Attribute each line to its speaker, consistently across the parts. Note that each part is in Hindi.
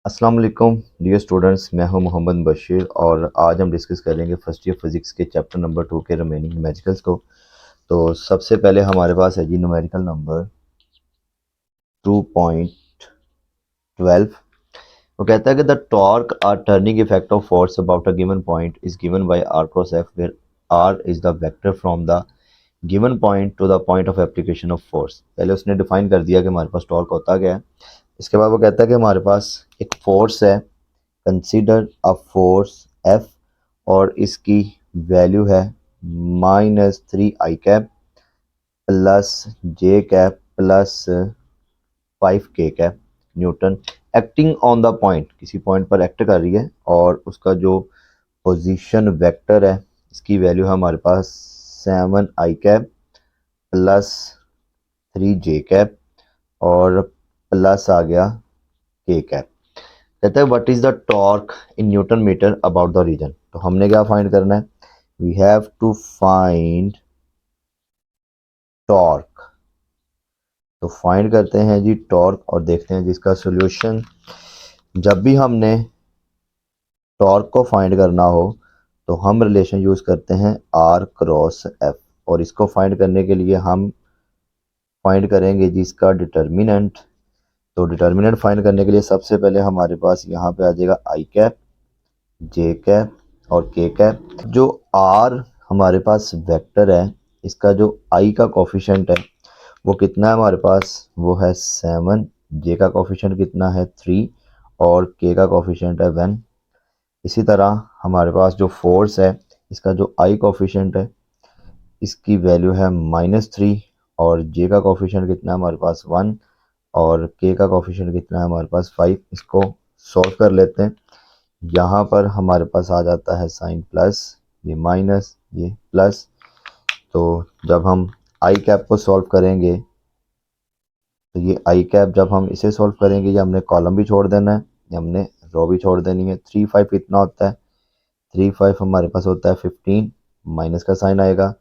Speaker 1: अस्सलाम वालेकुम डियर स्टूडेंट्स, मैं हूं मोहम्मद बशीर और आज हम डिस्कस करेंगे फर्स्ट ईयर फिज़िक्स के चैप्टर नंबर 2 के रिमेनिंग न्यूमेरिकल्स को। तो सबसे पहले हमारे पास है जी न्यूमेरिकल नंबर 2.12। वो कहता है कि the torque or turning effect of force about a given point is given by R cross F, where R is the vector from the given point to the point of application of force. पहले उसने डिफाइन कर दिया कि हमारे पास टॉर्क होता क्या है। इसके बाद वो कहता है कि हमारे पास एक फोर्स है, कंसीडर अ फोर्स एफ, और इसकी वैल्यू है -3 i cap plus J cap plus 5 k cap Newton, acting on the point, किसी पॉइंट पर एक्ट कर रही है, और उसका जो पोजीशन वेक्टर है इसकी वैल्यू है हमारे पास 7 i cap plus 3 j cap और प्लस आ गया k कैप। कहता है what is the torque in newton metre about the region. तो हमने क्या फाइंड करना है, we have to find torque. तो फाइंड करते हैं जी टॉर्क और देखते हैं जिसका सोल्यूशन। जब भी हमने टॉर्क को फाइंड करना हो तो हम रिलेशन यूज करते हैं आर क्रॉस एफ, और इसको फाइंड करने के लिए हम फाइंड करेंगे जी इसका डिटर्मिनेंट। तो डिटर्मिनेंट फाइंड करने के लिए सबसे पहले हमारे पास यहाँ पे आ जाएगा आई कैप, जे कैप और के कैप। जो आर हमारे पास वेक्टर है, इसका जो आई का कोफिशिएंट है वो कितना है हमारे पास, वो है 7। जे का कोफिशिएंट कितना है 3 और के का कोफिशिएंट है 1। इसी तरह हमारे पास जो फोर्स है, इसका जो आई कोफिशिएंट है इसकी वैल्यू है -3, और जे का कोफिशिएंट कितना है हमारे पास 1 और के का कोफिशिएंट कितना है हमारे पास 5। इसको सॉल्व कर लेते हैं। यहाँ पर हमारे पास आ जाता है साइन प्लस, ये माइनस, ये प्लस। तो जब हम आई कैप को सॉल्व करेंगे तो ये आई कैप जब हम इसे सॉल्व करेंगे, ये हमने कॉलम भी छोड़ देना है, ये हमने रो भी छोड़ देनी है। 3 5 कितना होता है, 3 5 हमारे पास होता है 15, माइनस का साइन आएगा,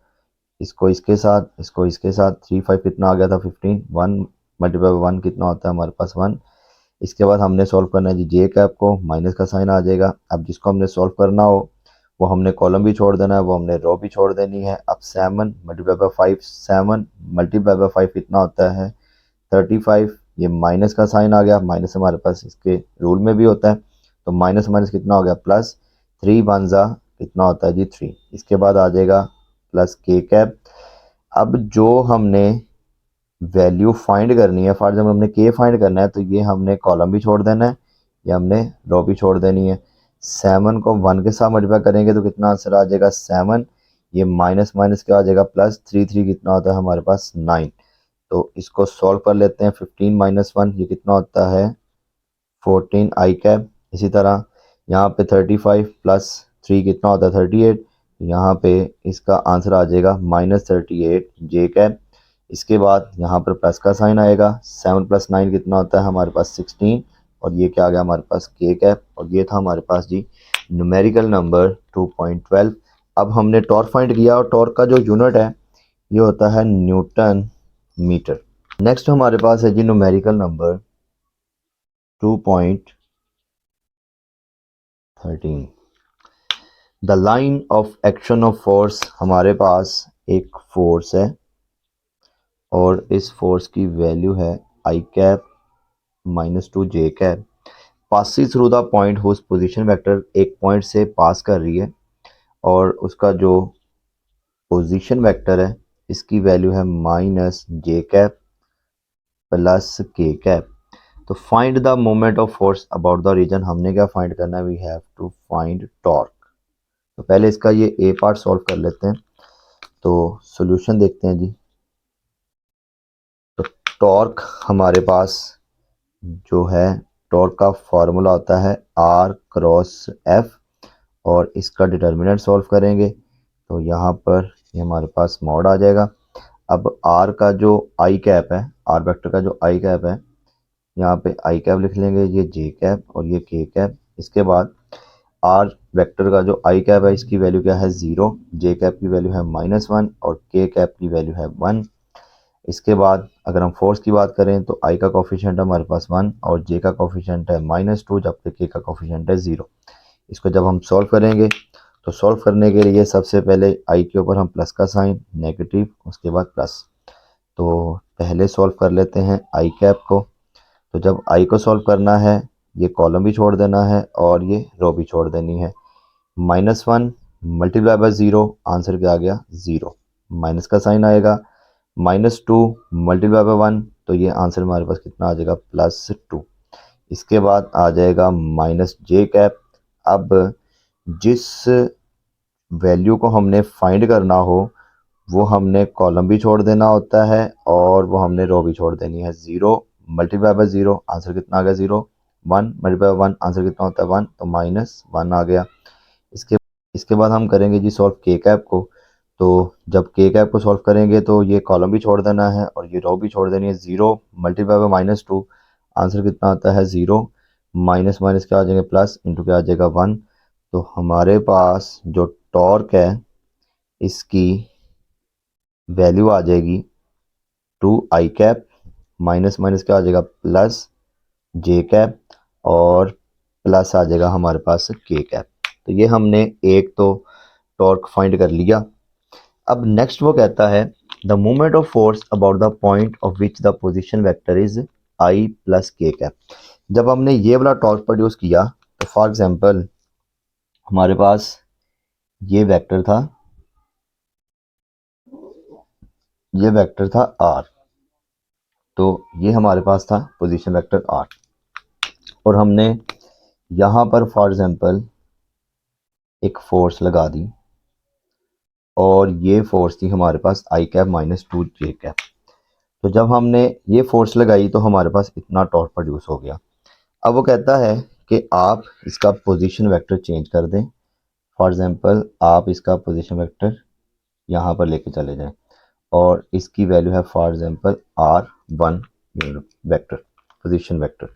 Speaker 1: इसको इसके साथ, इसको इसके साथ। 3 5 कितना आ गया था 15, 1 मल्टीप्लाई 1 कितना होता है हमारे पास 1। इसके बाद हमने सॉल्व करना है जी जे कैप को, माइनस का साइन आ जाएगा। अब जिसको हमने सॉल्व करना हो वो हमने कॉलम भी छोड़ देना है, वो हमने रो भी छोड़ देनी है। अब 7 मल्टीप्लाई बाय 5, 7 मल्टीप्लाई बाय 5 कितना होता है 35। ये माइनस का साइन आ गया, माइनस हमारे पास इसके रूल में भी होता है, तो माइनस माइनस कितना हो गया प्लस। 3 वन जा कितना होता है जी 3। इसके बाद आ जाएगा प्लस के कैप। अब जो हमने वैल्यू फाइंड करनी है, फॉर एग्जाम्पल हमने के फाइंड करना है, तो ये हमने कॉलम भी छोड़ देना है, ये हमने रो भी छोड़ देनी है। 7 को 1 के साथ मल्टीप्लाई करेंगे तो कितना आंसर आ जाएगा 7। ये माइनस माइनस क्या आ जाएगा प्लस, 3 3 कितना होता है हमारे पास 9। तो इसको सॉल्व कर लेते हैं। 15 माइनस 1 ये कितना होता है 14 आई कैप। इसी तरह यहाँ पे 35 प्लस 3 कितना होता है 38, यहाँ पे इसका आंसर आ जाएगा -38 जे कैप। इसके बाद यहाँ पर प्लस का साइन आएगा, 7 + 9 कितना होता है हमारे पास 16, और ये क्या आ गया हमारे पास के कैप। और ये था हमारे पास जी न्यूमेरिकल नंबर 2.12। अब हमने टॉर्क फाइंड किया, और टॉर्क का जो यूनिट है ये होता है न्यूटन मीटर। नेक्स्ट हमारे पास है जी numerical number 2.13। The line of action of force. हमारे पास एक फोर्स है और इस फोर्स की वैल्यू है I cap -2 J cap, passes through the point whose position vector, एक पॉइंट से पास कर रही है और उसका जो पोजीशन वेक्टर है इसकी वैल्यू है -J cap plus K cap. तो find the moment of force about the region. हमने क्या फाइंड करना है, we have to find torque. तो पहले इसका ये ए पार्ट सॉल्व कर लेते हैं। तो सॉल्यूशन देखते हैं जी। तो टॉर्क हमारे पास जो है, टॉर्क का फॉर्मूला होता है आर क्रॉस एफ, और इसका डिटर्मिनेंट सॉल्व करेंगे तो यहाँ पर ये हमारे पास मॉड आ जाएगा। अब आर का जो आई कैप है, आर वेक्टर का जो आई कैप है, यहाँ पे आई कैप लिख लेंगे, ये जे कैप और ये के कैप। इसके बाद आर वेक्टर का जो आई कैप है इसकी वैल्यू क्या है 0, जे कैप की वैल्यू है -1 और के कैप की वैल्यू है 1। इसके बाद अगर हम फोर्स की बात करें तो आई का कोफिशिएंट हमारे पास 1 और जे का कोफिशिएंट है -2, जबकि के का कोफिशिएंट है 0। इसको जब हम सॉल्व करेंगे तो सॉल्व करने के लिए सबसे पहले आई के ऊपर हम प्लस का साइन, नेगेटिव, उसके बाद प्लस। तो पहले सॉल्व कर लेते हैं आई कैप को। तो जब आई को सॉल्व करना है, ये कॉलम भी छोड़ देना है और ये रो भी छोड़ देनी है। -1 मल्टीप्लाई बाय 0, आंसर क्या आ गया 0। माइनस का साइन आएगा, -2 मल्टीप्लाई बाय 1, तो ये आंसर हमारे पास कितना आ जाएगा +2। इसके बाद आ जाएगा माइनस जे कैप। अब जिस वैल्यू को हमने फाइंड करना हो वो हमने कॉलम भी छोड़ देना होता है और वो हमने रो भी छोड़ देनी है। 0 मल्टीप्लाई बाय 0, आंसर कितना आ गया 0। 1 मल्टीप्लाई बाय 1, आंसर कितना होता है 1, तो -1 आ गया। इसके इसके बाद हम करेंगे जी सॉल्व के कैप को। तो जब के कैप को सॉल्व करेंगे तो ये कॉलम भी छोड़ देना है और ये रो भी छोड़ देनी है। 0 मल्टीप्लाई बाय -2, आंसर कितना आता है 0। माइनस माइनस क्या आ जाएगा प्लस, इंटू क्या आ जाएगा 1। तो हमारे पास जो टॉर्क है इसकी वैल्यू आ जाएगी 2 आई कैप, माइनस माइनस क्या आ जाएगा प्लस जे कैप, और प्लस आ जाएगा हमारे पास के कैप। तो ये हमने एक तो टॉर्क फाइंड कर लिया। अब नेक्स्ट वो कहता है the moment of force about the point of which the position vector is I plus K cap. जब हमने ये वाला टॉर्क प्रोड्यूस किया तो फॉर एग्जांपल हमारे पास ये वेक्टर था, ये वेक्टर था आर। तो ये हमारे पास था पोजीशन वेक्टर आर और हमने यहाँ पर फॉर एग्जांपल एक फोर्स लगा दी और ये फोर्स थी हमारे पास आई कैप -2 जे कैप। तो जब हमने ये फोर्स लगाई तो हमारे पास इतना टॉर्क प्रोड्यूस हो गया। अब वो कहता है कि आप इसका पोजीशन वेक्टर चेंज कर दें। फॉर एग्जांपल आप इसका पोजीशन वेक्टर यहाँ पर लेके चले जाएं और इसकी वैल्यू है for example r1 vector, position vector.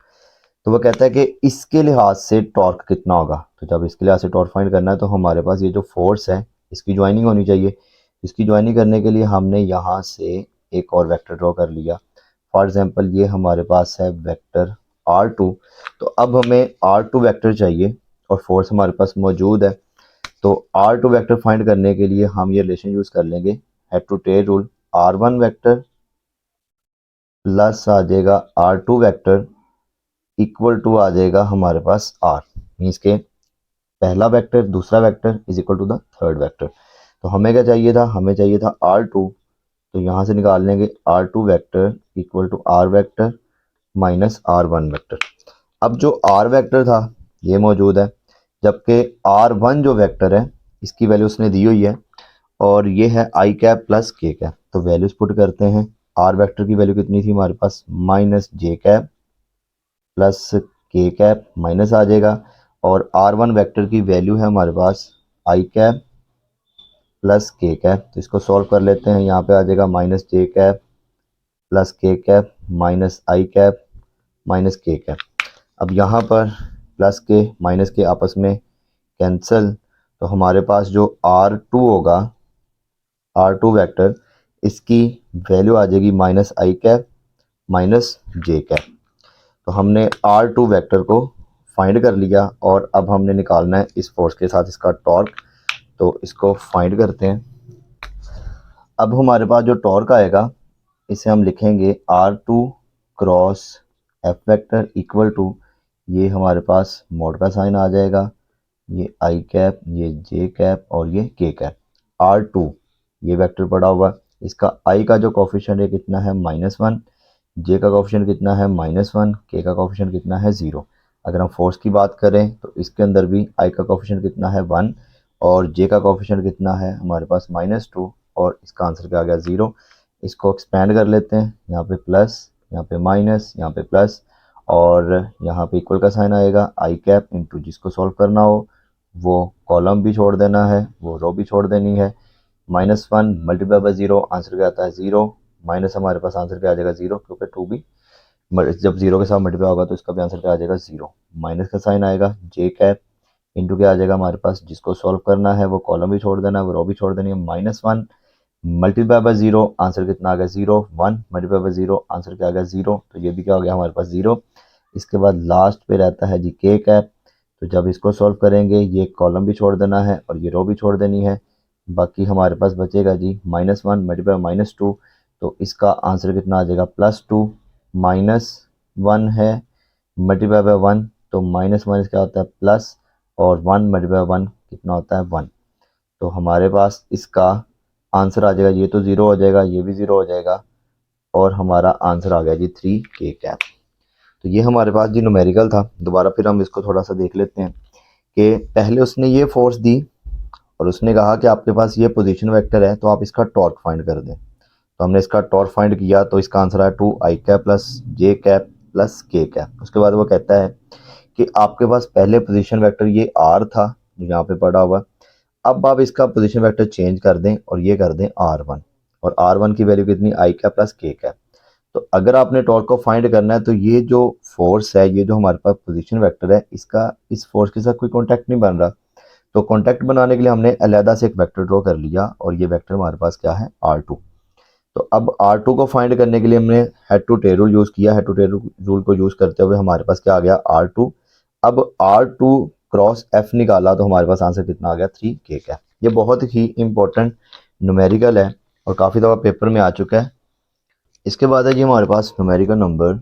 Speaker 1: तो वो कहता है कि इसके लिहाज से टॉर्क कितना होगा। तो जब इसके लिहाज से टॉर्क फाइंड करना है तो हमारे पास ये जो फोर्स है इसकी ज्वाइनिंग होनी चाहिए। इसकी ज्वाइनिंग करने के लिए हमने यहाँ से एक और वेक्टर ड्रॉ कर लिया। फॉर एग्जांपल ये हमारे पास है वेक्टर r2। तो अब हमें r2 वेक्टर चाहिए और फोर्स हमारे पास मौजूद है। तो r2 वेक्टर फाइंड करने के लिए हम ये रिलेशन यूज़ कर लेंगे head to tail rule. r1 vector plus आ जाएगा r2 वेक्टर इक्वल टू आ जाएगा हमारे पास r, मीन्स के पहला वेक्टर दूसरा vector is equal to the third vector. तो हमें क्या चाहिए था, हमें चाहिए था r2। तो यहाँ से निकाल लेंगे r2 vector equal to r vector minus r1 vector. अब जो r वेक्टर था ये मौजूद है, जबकि r1 जो वेक्टर है इसकी वैल्यू उसने दी हुई है और ये है I cap plus K cap. तो वैल्यूज पुट करते हैं। r वेक्टर की वैल्यू कितनी थी हमारे पास माइनस जे cap plus K cap minus आ जाएगा और r1 वेक्टर की वैल्यू है हमारे पास आई कैप प्लस के कैप। तो इसको सॉल्व कर लेते हैं। यहाँ पे आ जाएगा माइनस जे cap plus K cap minus आई कैप माइनस के कैप। अब यहाँ पर प्लस के माइनस के आपस में कैंसिल, तो हमारे पास जो r2 होगा, r2 वेक्टर, इसकी वैल्यू आ जाएगी माइनस आई कैप माइनस जे कैप। तो हमने r2 वेक्टर को फाइंड कर लिया और अब हमने निकालना है इस फोर्स के साथ इसका टॉर्क। तो इसको फाइंड करते हैं। अब हमारे पास जो टॉर्क आएगा इसे हम लिखेंगे r2 cross F vector equal to, ये हमारे पास मोड का साइन आ जाएगा, ये आई कैप, ये जे कैप और ये के कैप। r2 ये वेक्टर पड़ा हुआ, इसका आई का जो कोफिशिएंट है कितना है -1, जे का कोफिशिएंट कितना है -1, के का कोफिशिएंट कितना है 0। अगर हम फोर्स की बात करें तो इसके अंदर भी आई का कोफिशिएंट कितना है 1 और जे का कोफिशिएंट कितना है हमारे पास -2 और इसका आंसर क्या आ गया 0। इसको एक्सपेंड कर लेते हैं, यहाँ पे प्लस, यहाँ पे माइनस, यहाँ पे प्लस और यहाँ पे इक्वल का साइन आएगा। आई कैप इंटू जिसको सॉल्व करना हो वो कॉलम भी छोड़ देना है, वो रो भी छोड़ देनी है। -1 मल्टीप्लाई बाय 0, आंसर क्या आता है 0। माइनस हमारे पास आंसर क्या आ जाएगा 0, क्योंकि 2 भी जब 0 के साथ मल्टीप्लाई होगा तो इसका भी आंसर क्या आ जाएगा 0। माइनस का साइन आएगा, जे कैप इंटू क्या आ जाएगा हमारे पास, जिसको सॉल्व करना है वो कॉलम भी छोड़ देना है, वो रो भी छोड़ देनी है। -1 मल्टीप्लाई बाय 0 आंसर कितना आ गया 0, 1 मल्टीप्लाई बाय 0 आंसर क्या आ गया 0, तो ये भी क्या हो गया हमारे पास 0। इसके बाद लास्ट पे रहता है जी के कैप। तो जब इसको सॉल्व करेंगे ये कॉलम भी छोड़ देना है और ये रो भी छोड़ देनी है, बाकी हमारे पास बचेगा जी -1 मल्टीप्लाई -2, तो इसका आंसर कितना आ जाएगा +2। -1 है मल्टीप्लाई बाय 1, तो माइनस माइनस क्या होता है प्लस, और 1 मल्टीप्लाई 1 कितना होता है 1। तो हमारे पास इसका आंसर आ जाएगा, ये तो 0 हो जाएगा, ये भी 0 हो जाएगा, और हमारा आंसर आ गया जी 3 के कैप। तो ये हमारे पास जी न्यूमेरिकल था। दोबारा फिर हम इसको थोड़ा सा देख लेते हैं कि पहले उसने ये फोर्स दी और उसने कहा कि आपके पास ये पोजीशन वेक्टर है तो आप इसका टॉर्क फाइंड कर दें। तो हमने इसका टॉर्क फाइंड किया तो इसका आंसर आया 2i कैप प्लस जे कैप प्लस के कैप। उसके बाद वो कहता है कि आपके पास पहले पोजीशन वेक्टर ये r था जो यहाँ पे पड़ा हुआ, अब आप इसका पोजीशन वेक्टर चेंज कर दें और ये कर दें r1, और r1 की वैल्यू कितनी i cap plus K cap. तो अगर आपने टॉर्क को फाइंड करना है तो ये जो फोर्स है, ये जो हमारे पास पोजीशन वेक्टर है, इसका इस फोर्स के साथ कोई कॉन्टैक्ट नहीं बन रहा। तो कॉन्टैक्ट बनाने के लिए हमने अलहदा से एक वेक्टर ड्रॉ कर लिया और ये वेक्टर हमारे पास क्या है r2। तो अब R2 को फाइंड करने के लिए हमने head to tail rule use किया। हेड टू टेल रूल को यूज़ करते हुए हमारे पास क्या आ गया R2। अब R2 क्रॉस F निकाला तो हमारे पास आंसर कितना आ गया 3 के कैप। ये बहुत ही इंपॉर्टेंट न्यूमेरिकल है और काफ़ी दफ़ा पेपर में आ चुका है। इसके बाद है जी हमारे पास numerical number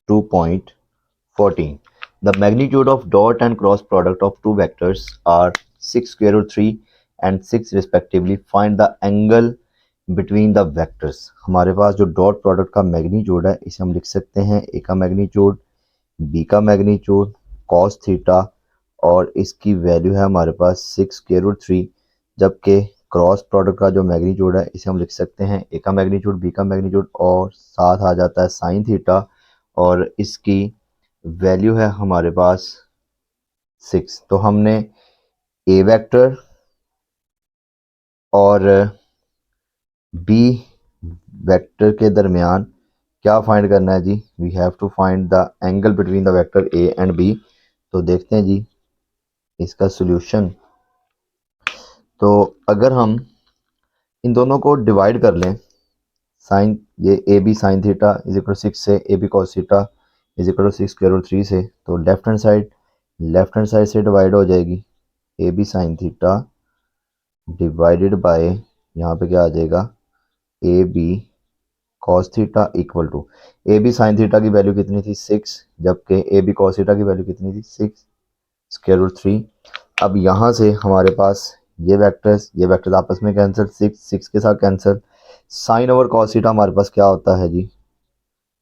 Speaker 1: 2.14। The magnitude of dot and cross product of two vectors are 6 square root 3 and 6 respectively. Find the angle between the vectors। हमारे पास जो डॉट प्रोडक्ट का मैग्नीट्यूड है इसे हम लिख सकते हैं ए का मैग्नीट्यूड, बी का मैग्नीट्यूड cos थीटा, और इसकी वैल्यू है हमारे पास 6 स्क्वायर रूट 3। जबकि क्रॉस प्रोडक्ट का जो मैग्नीट्यूड है इसे हम लिख सकते हैं ए का मैग्नीट्यूड, बी का मैग्नीट्यूड और साथ आ जाता है साइन थीटा, और इसकी वैल्यू है हमारे पास 6। तो हमने ए वेक्टर और बी वेक्टर के दरमियान क्या फाइंड करना है जी, we have to find the angle between the vector A and B. तो देखते हैं जी इसका सॉल्यूशन। तो अगर हम इन दोनों को डिवाइड कर लें, साइन ये A B sine theta is equal 6 से A B cos theta is equal 6 square root 3 से, तो लेफ्ट हैंड साइड से डिवाइड हो जाएगी A B sine theta divided by यहाँ पे क्या आ जाएगा A B cos theta equal to A B sine theta की वैल्यू कितनी थी 6, जबकि ए बी कॉस थीटा की वैल्यू कितनी थी 6 स्क्वायर रूट 3। अब यहाँ से हमारे पास ये वेक्टर्स आपस में कैंसिल, 6 के साथ cancel, sine over cos theta हमारे पास क्या होता है जी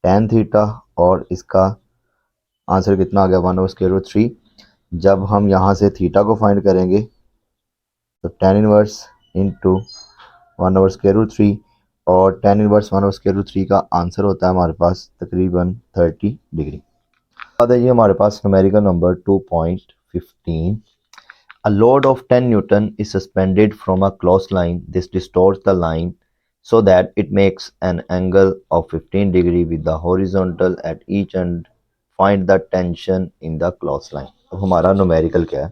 Speaker 1: tan थीटा, और इसका आंसर कितना आ गया 1 ओवर स्क्वायर रूट 3। जब हम यहाँ से थीटा को फाइंड करेंगे तो tan inverse into 1 over square root 3, और tan inverse 1 over square root 3 का आंसर होता है हमारे पास तकरीबन 30 डिग्री। बाद है ये हमारे पास numerical number 2.15। A load of 10 Newton is suspended from a clothesline. This distorts the line so that it makes an angle of 15 degree with the horizontal at each end. Find the tension in the clothesline। अब हमारा न्यूमेरिकल क्या है,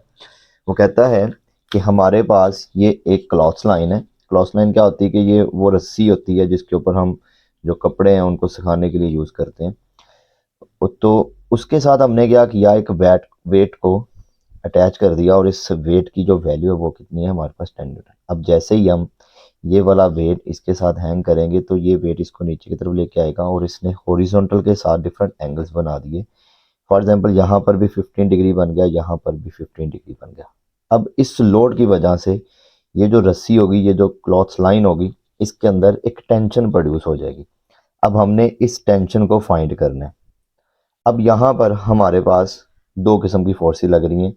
Speaker 1: वो कहता है कि हमारे पास ये एक क्लॉथ लाइन है। क्लॉथ लाइन क्या होती है कि ये वो रस्सी होती है जिसके ऊपर हम जो कपड़े हैं उनको सुखाने के लिए यूज़ करते हैं। तो उसके साथ हमने क्या किया, एक वेट को अटैच कर दिया, और इस वेट की जो वैल्यू है वो कितनी है हमारे पास 10 न्यूटन। अब जैसे ही हम ये वाला वेट इसके साथ हैंग करेंगे तो ये वेट इसको नीचे की तरफ लेके आएगा, और इसने हॉरिजॉन्टल के साथ डिफरेंट एंगल्स बना दिए। फॉर एग्जांपल यहाँ पर भी 15 डिग्री बन गया, यहाँ पर भी 15 डिग्री बन गया। अब इस लोड की वजह से ये जो रस्सी होगी, ये जो क्लॉथ लाइन होगी, इसके अंदर एक टेंशन प्रोड्यूस हो जाएगी। अब हमने इस टेंशन को फाइंड करना है। अब यहाँ पर हमारे पास दो किस्म की फोर्सेस लग रही हैं।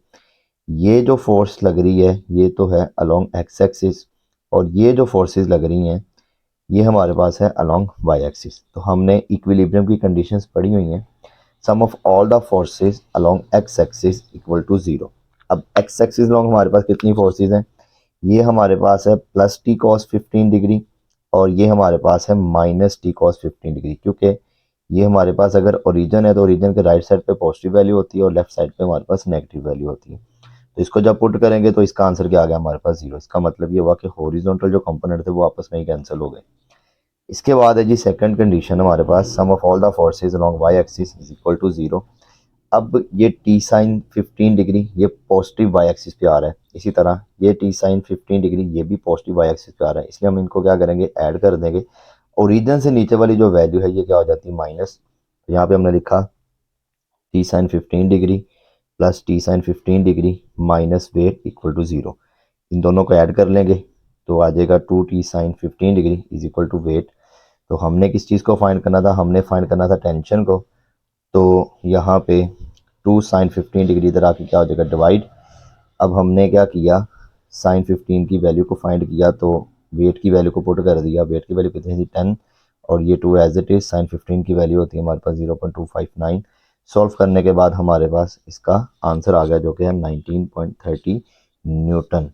Speaker 1: ये जो फोर्स लग रही है ये तो है अलोंग एक्स एक्सिस, और ये जो फोर्सेस लग रही हैं ये हमारे पास है अलोंग वाई एक्सिस। तो हमने इक्विलिब्रियम की कंडीशंस पढ़ी हुई हैं, sum of all the forces along X axis equal to 0। अब एक्स एक्सिस अलोंग हमारे पास कितनी फोर्सेस हैं, ये हमारे पास है प्लस टी कॉस 15 डिग्री, और ये हमारे पास है माइनस टी कॉस 15 डिग्री। क्योंकि ये हमारे पास अगर ओरिजिन है तो ओरिजिन के राइट साइड पे पॉजिटिव वैल्यू होती है और लेफ्ट साइड पे हमारे पास नेगेटिव वैल्यू होती है। तो इसको जब पुट करेंगे तो इसका आंसर क्या आ गया हमारे पास 0। इसका मतलब ये हुआ कि हॉरिजॉन्टल जो कंपोनेंट थे वो आपस में ही कैंसिल हो गए। इसके बाद है जी सेकंड कंडीशन हमारे पास, sum of all the forces along Y axis is equal to 0। अब ये टी साइन 15 डिग्री ये पॉजिटिव वाई एक्सिस पे आ रहा है, इसी तरह ये टी साइन 15 डिग्री ये भी पॉजिटिव वाई एक्सिस पे आ रहा है, इसलिए हम इनको क्या करेंगे, ऐड कर देंगे। ओरिजिन से नीचे वाली जो वैल्यू है ये क्या हो जाती है, माइनस। तो यहाँ पे हमने लिखा T sine 15 degree plus T sine 15 degree minus weight equal to 0। इन दोनों को ऐड कर लेंगे तो आ जाएगा 2t sin 15 degree is equal to weight. तो हमने किस चीज़ को फाइंड करना था, हमने फाइंड करना था टेंशन को। तो यहाँ पे 2 sin 15 डिग्री इधर आके क्या हो जाएगा, डिवाइड। अब हमने क्या किया, साइन 15 की वैल्यू को फाइंड किया तो वेट की वैल्यू को पुट कर दिया। वेट की वैल्यू कितनी थी, 10, और ये 2 एज इट इज। साइन 15 की वैल्यू होती है हमारे पास 0.259। सॉल्व करने के बाद हमारे पास इसका आंसर आ गया जो कि है 19.30 न्यूटन।